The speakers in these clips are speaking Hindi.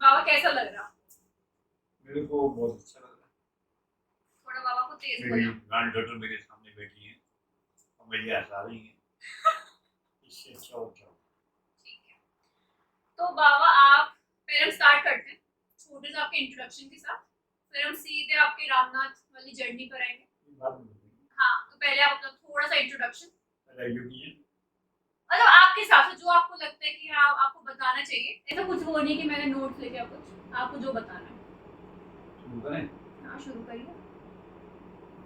बाबा कैसा लग रहा? मेरे को बहुत अच्छा लग रहा थोड़ा बाबा को तेज है। मेरी बोला। ग्रैंड डॉटर मेरे सामने बैठी है और मुझे हंसा रही है। इससे अच्छा और क्या हो। ठीक है। तो बाबा आप पहले हम स्टार्ट करते हैं छोटे से आपके इंट्रोडक्शन के साथ, फिर हम सीधे आपके रामनाथ वाली जर्नी पर आएंगे। बाद में बताएंगे। हाँ, तो पहले आप अपना थोड़ा सा इंट्रोडक्शन, पहला एजुकेशन। मतलब आपके हिसाब से जो आपको लगता है कि हाँ आपको बताना चाहिए, ऐसा कुछ वो नहीं कि मैंने नोट्स लेके आपको जो बताना है। शुरू करें। हाँ, शुरू करिए।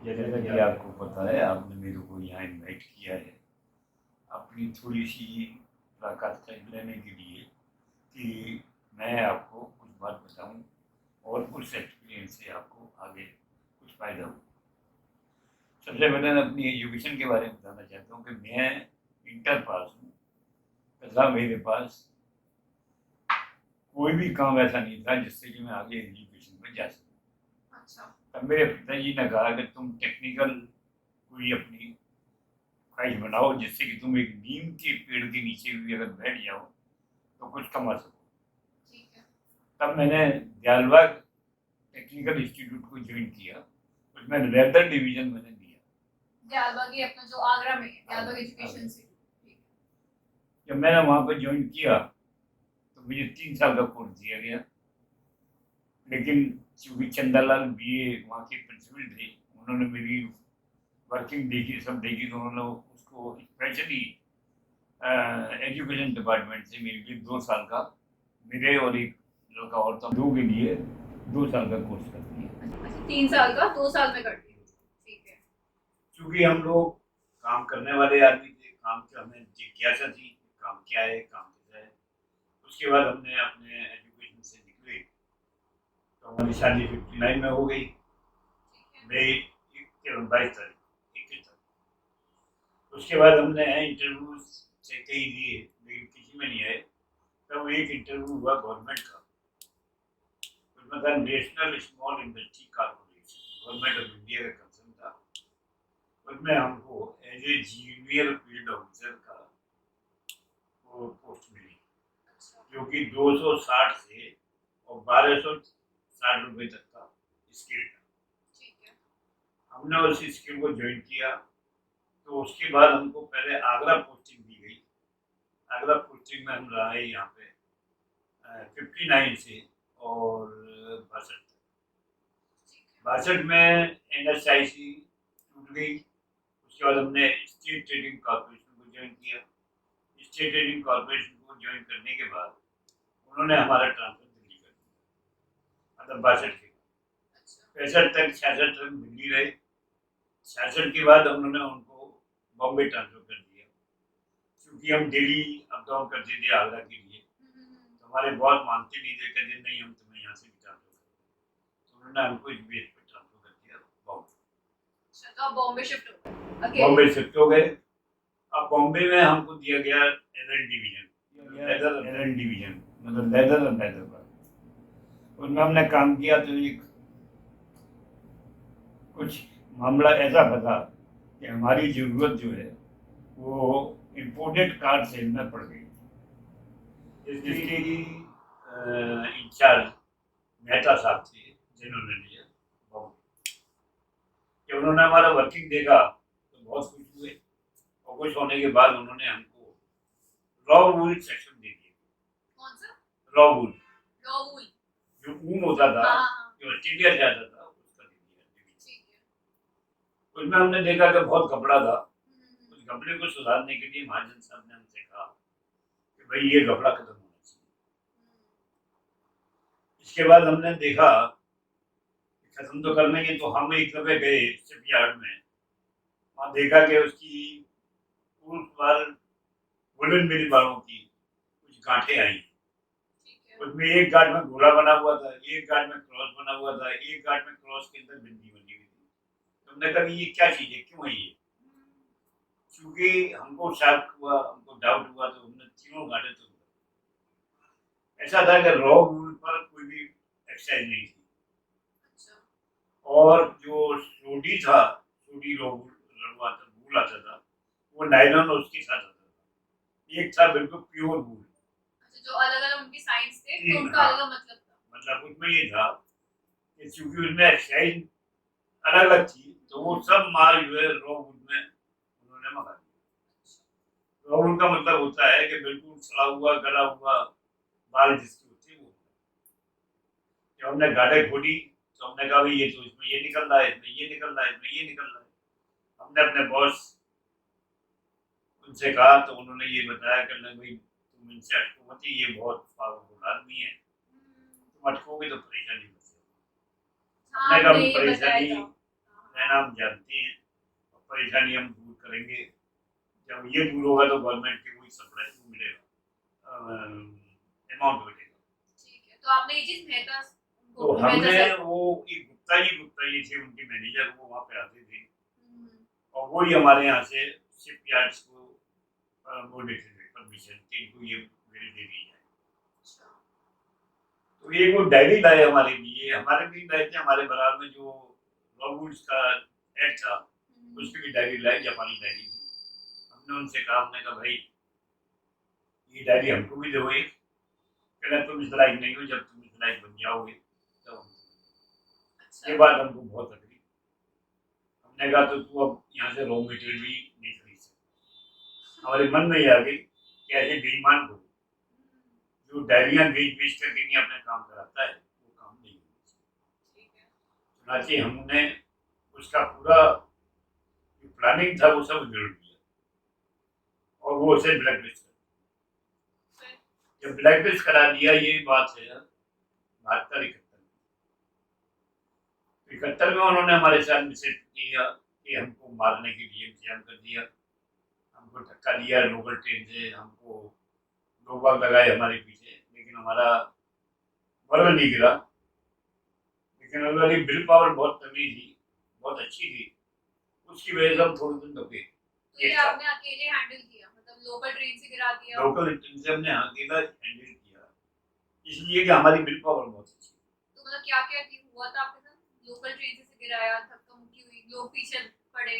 जैसा कि आपको पता है, आपने मेरे को यहाँ इनवाइट किया है अपनी थोड़ी सी मुलाकात लेने के लिए कि मैं आपको कुछ बात बताऊं और उस एक्सपीरियंस से आपको आगे कुछ फ़ायदा हो। सबसे पहले मैं अपनी एजुकेशन के बारे में बताना चाहता हूँ कि मैं इंटर पास हूँ तथा मेरे पास कोई भी काम ऐसा नहीं था जिससे कि मैं आगे एजुकेशन में जा सकूँ। अच्छा। तब मेरे पिताजी ने कहा कि तुम टेक्निकल कोई अपनी ख्वाहिश बनाओ जिससे कि तुम एक नीम के पेड़ के नीचे भी अगर बैठ जाओ तो कुछ कमा सको। ठीक है। तब मैंने दयालबाग टेक्निकल इंस्टीट्यूट को ज्वाइन किया। उसमें लेदर डिवीजन मैंने दिया। दयालबाग ये अपना जो आगरा में है, दयालबाग एजुकेशन से। जब मैंने वहाँ पर ज्वाइन किया तो मुझे 3 साल का कोर्स दिया गया, लेकिन चूँकि चंदालाल बीए वहाँ के प्रिंसिपल थे, उन्होंने मेरी वर्किंग देखी, सब देखी, तो उन्होंने उसको स्पेशली एजुकेशन डिपार्टमेंट से मेरे लिए 2 साल का, मेरे और एक लड़का और था, दो के लिए 2 साल का कोर्स कर दिया। अच्छा, 3 साल का 2 साल में कर दिया। ठीक है। क्योंकि हम लोग काम करने वाले आदमी थे, काम की हमें जिज्ञासा थी, काम क्या है, काम कैसा है। उसके बाद हमने अपने एजुकेशन से निकले तो हमारी शादी 59 में हो गई। मई 22 तारीख, 21 तारीख। उसके बाद हमने इंटरव्यू से कई दिए लेकिन किसी में नहीं आए। तब एक इंटरव्यू हुआ गवर्नमेंट का, उसमें था National Small Industry Corporation, Government of India का कंसर्न था। उसमें हमको as a junior field officer का वो पोस्ट मिली, जो कि 260 से और 1260 रुपये तक का स्किल था। हमने उस स्किल को ज्वाइन किया। तो उसके बाद हमको पहले आगरा पोस्टिंग दी गई। आगरा पोस्टिंग में हम रहे यहाँ पे 59 से और 62 में NSIC टूट गई। उसके बाद हमने स्टेट ट्रेडिंग कॉर्पोरेशन को ज्वाइन किया। स्टेट ट्रेडिंग कॉर्पोरेशन को ज्वाइन करने के बाद उन्होंने हमारा ट्रांसफर दिल्ली कर दिया, मतलब 62 के बाद 65 तक 66 तक दिल्ली रहे। 66 के बाद उन्होंने उनको बॉम्बे ट्रांसफर कर दिया, क्योंकि हम डेली अप डाउन करते थे आगरा के लिए। तो हमारे बॉस मानते नहीं थे, कहते नहीं हम तुम्हें यहाँ से भी ट्रांसफर करेंगे। तो उन्होंने हमको इस बेस पर ट्रांसफर कर दिया बॉम्बे। तो आप बॉम्बे शिफ्ट हो गए। बॉम्बे शिफ्ट हो गए। अब बॉम्बे में हमको दिया गया एलएन डिवीजन, एलएन डिवीजन मतलब लेदर और लेदर का। उसमें हमने काम किया तो एक कुछ मामला ऐसा फंसा कि हमारी ज़रूरत जो है वो इम्पोर्टेड कार सेल में पड़ गई, जिसके इंचार्ज मेहता साहब थे, जिन्होंने लिया बॉम्बे। जब उन्होंने हमारा वर्किंग देखा तो बहुत खुश हुए, और खुश होने के बाद उन्होंने हमको रॉ वूल सेक्शन दे दिया। कौन सा? रॉ वूल, रॉ वूल जो ऊन होता था, हाँ। जो ऑस्ट्रेलिया जाता था, उसका दे दिया। ठीक है। उसमें हमने देखा कि बहुत कपड़ा था। उस कपड़े को सुधारने के लिए महाजन साहब ने हमसे कहा कि भाई ये कपड़ा खत्म होना चाहिए। इसके बाद हमने देखा खत्म तो करना ही है, तो हम एक दफे गए शिपयार्ड में। वहाँ देखा कि उसकी पूर्व पर वुलन मिल वालों की कुछ गांठें आई। उसमें एक गांठ में घोड़ा बना हुआ था, एक गांठ में क्रॉस बना हुआ था, एक गांठ में क्रॉस के अंदर बिंदी बनी हुई थी। तुमने कहा ये क्या चीज है, क्यों है ये? क्योंकि हमको शक हुआ, हमको डाउट हुआ, तो हमने तीनों गांठें तो ऐसा था कि रॉ वूल पर कोई भी एक्सरसाइज नहीं थी। और जो सोडी था, सोडी रॉ वूल आता था, वो नायलॉन उसके साथ आता था। एक था बिल्कुल प्योर वूल। अच्छा, जो अलग अलग उनके साइंस थे तो उनका अलग मतलब था। मतलब उसमें ये था कि चूंकि उसमें एक्साइज अलग अलग थी, तो वो सब माल जो है रॉ वुड में उन्होंने मंगा दिया। रॉ वुड का मतलब होता है कि बिल्कुल सड़ा हुआ गला हुआ माल जिसकी होती है वो। जब हमने गाड़े खोली तो हमने कहा भाई ये तो इसमें ये निकल रहा है, इसमें ये निकल रहा है, इसमें ये निकल रहा है। हमने अपने बॉस उनसे कहा तो उन्होंने ये बताया कि नहीं भाई तुम इनसे अटको मत, ये बहुत पावरफुल आदमी है, तुम अटकोगे तो परेशानी होगी। हमने कहा हमने ये बताया परेशानी था। रहना हम जानते हैं, और परेशानी हम दूर करेंगे। जब ये दूर होगा तो गवर्नमेंट की कोई सप्लाई को मिलेगा, अमाउंट मिलेगा। ठीक है, तो आपने ये चीज मेहता तो मेहता हमने सर। वो एक गुप्ता जी थे उनके मैनेजर, वो वहाँ पे आते थे और वो ही हमारे यहाँ से शिप यार्ड्स को वो देते थे परमिशन कि इनको ये मेरे दे दी जाए। अच्छा। तो ये वो डायरी लाए हमारे लिए, हमारे भी लाए थे, हमारे बराबर में जो रॉबुल्स का हेड था उसकी भी डायरी लाई, जापानी डायरी थी। हमने उनसे कहा, हमने कहा भाई ये डायरी हमको भी दो एक, कहना तुम इस लायक नहीं हो, जब तुम इस लायक बन जाओगे तब अच्छा। ये बात हमको बहुत लगी। हमने कहा तो तू अब यहाँ से रॉ मटेरियल भी नहीं खरीद सकता। हमारे मन में ही आ गई कि ऐसे बेईमान को जो डायरियां बेच बेच करके नहीं अपना काम कराता है वो काम नहीं होना चाहिए। ठीक है। चुनाचे हमने उसका पूरा जो प्लानिंग था वो सब उधेड़ दिया और वो उसे ब्लैक लिस्ट कर। फिर जब ब्लैक लिस्ट करा दिया, ये बात है 72-71 में उन्होंने हमारे साथ मैसेज किया कि हमको मारने के लिए इंतजाम कर दिया, हमको धक्का दिया लोकल ट्रेन से, हमको लोग बाग लगाए हमारे पीछे, लेकिन हमारा बर्गर नहीं गिरा। लेकिन हमारी बिल पावर बहुत तगड़ी थी, बहुत अच्छी थी, उसकी वजह से हम थोड़े दिन रुके। तो ये आपने अकेले हैंडल किया, मतलब लोकल ट्रेन से गिरा दिया? लोकल ट्रेन से हमने अकेला हैंडल किया, इसलिए कि हमारी बिल पावर बहुत अच्छी। तो मतलब क्या क्या हुआ था आपके साथ? लोकल ट्रेन से गिराया, धक्का मुक्की हुई, लोग पीछे पड़े,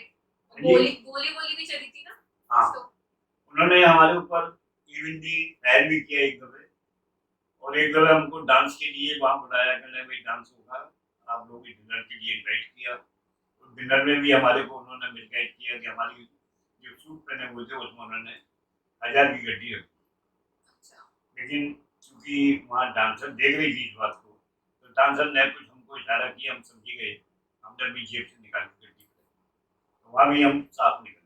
गोली गोली गोली भी चली थी ना? हाँ, तो उन्होंने हमारे ऊपर इवन दी फायर भी किया एक दफे, और एक दफे हमको डांस के लिए वहाँ बुलाया, कहने भाई डांस होगा, आप लोग डिनर के लिए इनवाइट किया। तो डिनर में भी हमारे को उन्होंने मिसगाइड किया कि हमारी जो सूट पहने हुए थे उसमें उन्होंने 1000 की गड्डी रखी। अच्छा। लेकिन चूंकि वहाँ डांसर देख रही थी इस बात को, तो डांसर ने कुछ हमको इशारा किया, हम समझ गए, हमने अपनी जेब से निकाल के गड्डी कराई, तो वहाँ भी हम साथ निकल गए।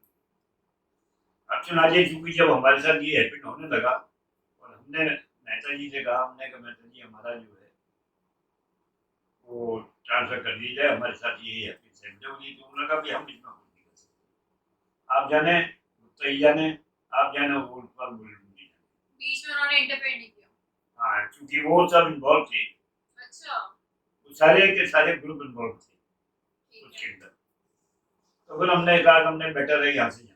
अब चुनाचे चूंकि जब हमारे साथ ये हैपन होने लगा और हमने मेहता जी से कहा, हमने कहा मेहता जी हमारा जो है वो ट्रांसफर कर दिया जाए, हमारे साथ ये हैपन सेट होगी। तो उन्होंने कहा भी हम इसमें कुछ नहीं कर सकते, आप जाने गुप्ता जी जाने, आप जाने वो पर बुलेट नहीं जाने। बीच में उन्होंने इंटरफेयर नहीं किया? हाँ, क्योंकि वो सब इन्वॉल्व थे, अच्छा। वो सारे के सारे ग्रुप इन्वॉल्व थे ठीक उसके है। अंदर। तो फिर हमने कहा कि हमने बेटर है यहाँ से जाना।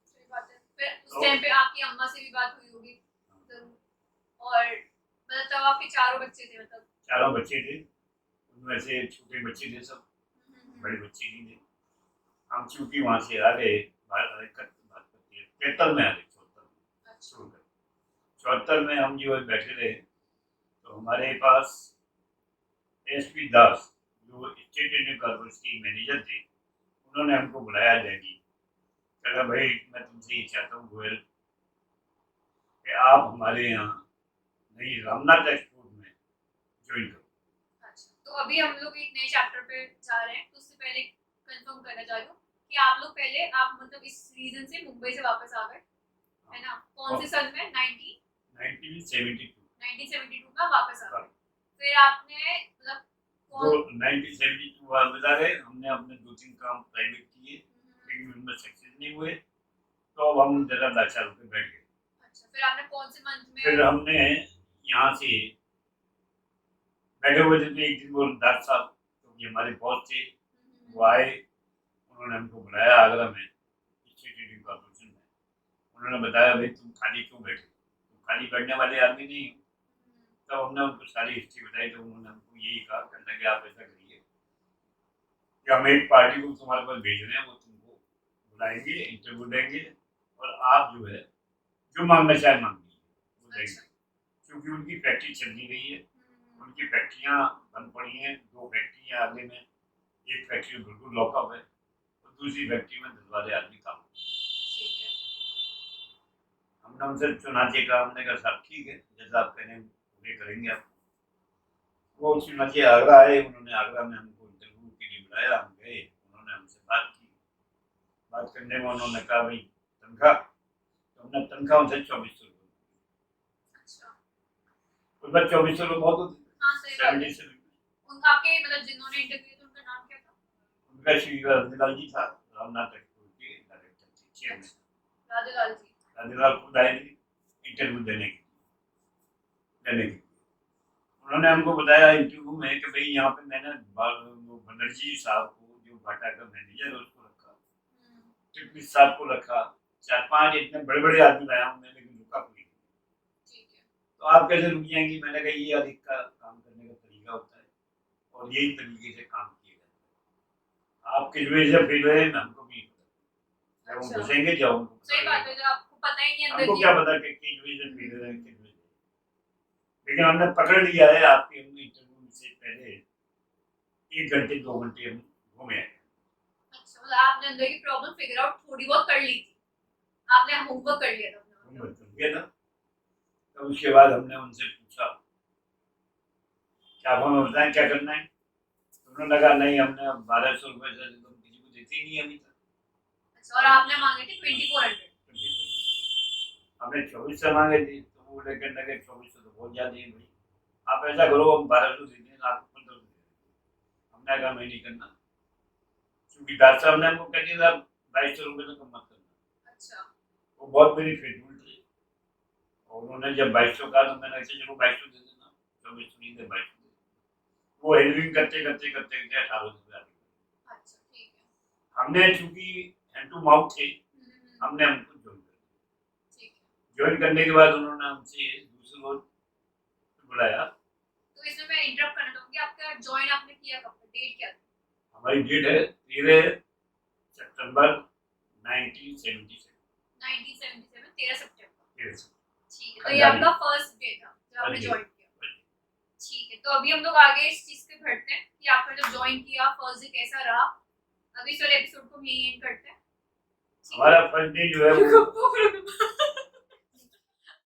सही बात है। फिर उस तो टाइम पे आपकी अम्मा से भी बात हुई होगी जरूर। और मतलब तब आपके चारों बच्चे थे, मतलब चारों बच्चे थे, उनमें से छोटे बच्चे थे सब, बड़े हम्म। बच्चे नहीं थे। हम चूंकि वहाँ से आ गए, तिहत्तर में आ गए, 74 में अच्छा। छोड़कर। 74 में हम जो है बैठे रहे, तो हमारे पास एसपी दास जो स्टेट इंडियन यूनिवर्सिटी मैनेजर थे, उन्होंने हमको बुलाया दिल्ली। कहा भाई मैं तुमसे ये चाहता हूँ गोयल कि आप हमारे यहाँ नई रामनाथ एक्सपोर्ट में ज्वाइन करो। अच्छा, तो अभी हम लोग एक नए चैप्टर पे जा रहे हैं, तो उससे पहले कंफर्म करना चाह रही हूँ कि आप लोग पहले आप मतलब इस रीजन से मुंबई से वापस आ गए, है ना? कौन से सन में? 1972 में वापस आ गए। फिर आपने मतलब तो 1972 वापस आ गए, हमने अपने 2-3 काम प्राइवेट किए, लेकिन उनमें सक्सेस नहीं हुए, तो अब हम जरा लाचार होकर बैठ गए। अच्छा, फिर आपने कौन से मंथ में? फिर हमने यहाँ से बैठे हुए थे, तो एक दिन वो डॉक्टर साहब क्योंकि हमारे बॉस थे, वो आए, उन्होंने हमको बुलाया आगरा में इंस्टीट्यूट कॉर्पोरेशन में। उन्होंने बताया भाई तुम खाली क्यों बैठे, तुम खाली बैठने वाले आदमी नहीं हो। तब हमने उनको सारी हिस्ट्री बताई, तो उन्होंने हमको यही कहा, करने लगे आप ऐसा करिए कि हम एक पार्टी को तुम्हारे पास भेज रहे हैं, वो तुमको बुलाएंगे, इंटरव्यू देंगे, और आप जो है जो मांगना चाहे मांगिए वो देंगे। क्योंकि उनकी फैक्ट्री चल नहीं रही है, उनकी फैक्ट्रियाँ बंद पड़ी हैं, 2 फैक्ट्री हैं आगे में, एक फैक्ट्री बिल्कुल लॉकअप है और दूसरी फैक्ट्री में 10 12 आदमी काम करते हैं। ठीक है। हमने उनसे चुनाचे का, हमने कहा साहब ठीक है, जैसा आप कहें पूरे करेंगे आप। वो चुनाचे आगरा आए, उन्होंने आगरा में हमको इंटरव्यू के लिए बुलाया, हम गए, उन्होंने हमसे बात की। बात करने में उन्होंने कहा भाई तनख्वाह, तो हमने तनख्वाह उनसे 2400 रुपये। अच्छा। उस बार 2400 रुपये बहुत होते थे, हाँ सही बात है। 77 उनका आपके मतलब जिन्होंने इंटरव्यू किया था उनका नाम क्या था? उनका श्री राधेलाल जी था, रामनाथ एक्सपोर्ट के डायरेक्टर थे, चेयरमैन। राधेलाल जी। राधेलाल खुद आए थे इंटरव्यू देने के लिए। उन्होंने हमको बताया इंटरव्यू में कि भाई यहाँ पे मैंने बनर्जी साहब को, जो बाटा का मैनेजर है, उसको रखा, टिप्पी साहब को रखा, 4-5 इतने बड़े बड़े आदमी लाया हूँ मैं, लेकिन रुका कोई नहीं। ठीक है। तो आप कैसे रुक जाएंगी? मैंने कहा ये अधिक का काम करने का तरीका होता है और यही तरीके से काम किया जाता है। आप किस वजह से फील रहे हैं हमको भी पता, जब हम अच्छा। घुसेंगे जाओ सही बात है, जब आपको पता ही नहीं अंदर हमको की। क्या पता कि किस वजह से फील रहे हैं, किस वजह से। लेकिन हमने पकड़ लिया है, आपके इंटरव्यू से पहले 1 घंटे 2 घंटे हम घूमे हैं। अच्छा, मतलब आपने अंदर की प्रॉब्लम फिगर आउट थोड़ी बहुत कर ली थी, आपने होमवर्क कर लिया था अपना मतलब। होमवर्क कर लिया था। तो उसके बाद हमने उनसे पूछा क्या आप हमें बताएं क्या करना है। तो उन्होंने कहा नहीं, हमने 1200 रुपये से तुम किसी को देते ही नहीं अभी तक। अच्छा, और आपने मांगे थे 2400। हमने 2400 मांगे थे, तो वो लेकर लगे 2400 तो बहुत ज्यादा है भाई, आप ऐसा करो हम 1200 दे दें, आपको 1500 दे दें। हमने कहा मैं नहीं करना, क्योंकि डॉक्टर साहब ने हमको कह दिया था 2200 रुपये से कम मत करना। अच्छा। वो बहुत बड़ी फेडूल थी और उन्होंने जब 2200 कहा तो मैंने ऐसे चलो 2200 दे देना, 2400 नहीं दे 2200 दे। वो हेल्पिंग करते करते करते करते 1800 आ गई। अच्छा ठीक है। हमने चूंकि हैंड टू माउथ थे, हमने हमको ज्वाइन कर दिया। ठीक है। ज्वाइन करने के बाद उन्होंने हमसे दूसरे रोज बुलाया। तो इसमें मैं इंटरप्ट करना चाहूंगी, आपका ज्वाइन आपने किया कब, डेट क्या थी? हमारी डेट है 13 सितंबर 1977। 1977, 13 सितंबर। 13 ठीक है, तो ये आपका फर्स्ट डे था जब आपने ज्वाइन किया। ठीक है, तो अभी हम लोग आगे इस चीज पे बढ़ते हैं कि आपने जब ज्वाइन किया फर्स्ट डे कैसा रहा। अभी इस वाले एपिसोड को यहीं एंड करते हैं। हमारा फर्स्ट डे जो है वो